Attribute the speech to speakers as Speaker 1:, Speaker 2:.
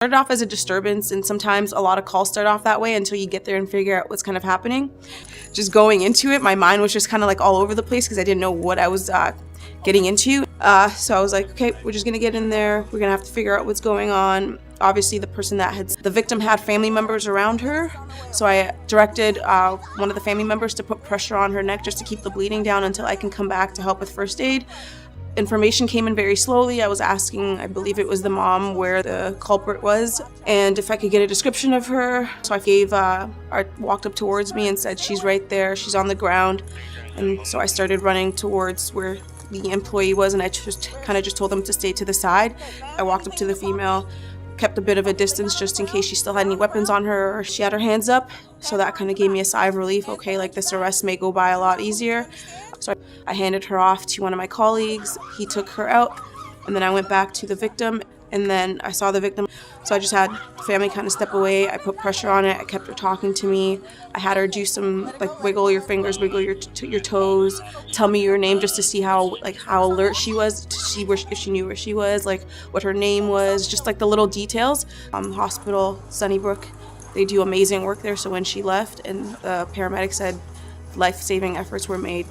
Speaker 1: Started off as a disturbance, and sometimes a lot of calls start off that way until you get there and figure out what's kind of happening. Just going into it, my mind was just kind of like all over the place because I didn't know what I was getting into. So I was like, okay, we're just gonna get in there. We're gonna have to figure out what's going on. Obviously, the victim had family members around her, so I directed one of the family members to put pressure on her neck just to keep the bleeding down until I can come back to help with first aid. Information came in very slowly. I was asking, I believe it was the mom, where the culprit was and if I could get a description of her. So I walked up towards me and said, she's right there, she's on the ground. And so I started running towards where the employee was, and I just told them to stay to the side. I walked up to the female, kept a bit of a distance just in case she still had any weapons on her or she had her hands up. So that kind of gave me a sigh of relief. Okay, like this arrest may go by a lot easier. So I handed her off to one of my colleagues. He took her out, and then I went back to the victim, and then I saw the victim. So I just had the family kind of step away. I put pressure on it. I kept her talking to me. I had her do some like wiggle your fingers, wiggle your toes, tell me your name just to see how alert she was, to see if she knew where she was, like what her name was, just like the little details. Hospital, Sunnybrook, they do amazing work there. So when she left and the paramedics said life-saving efforts were made.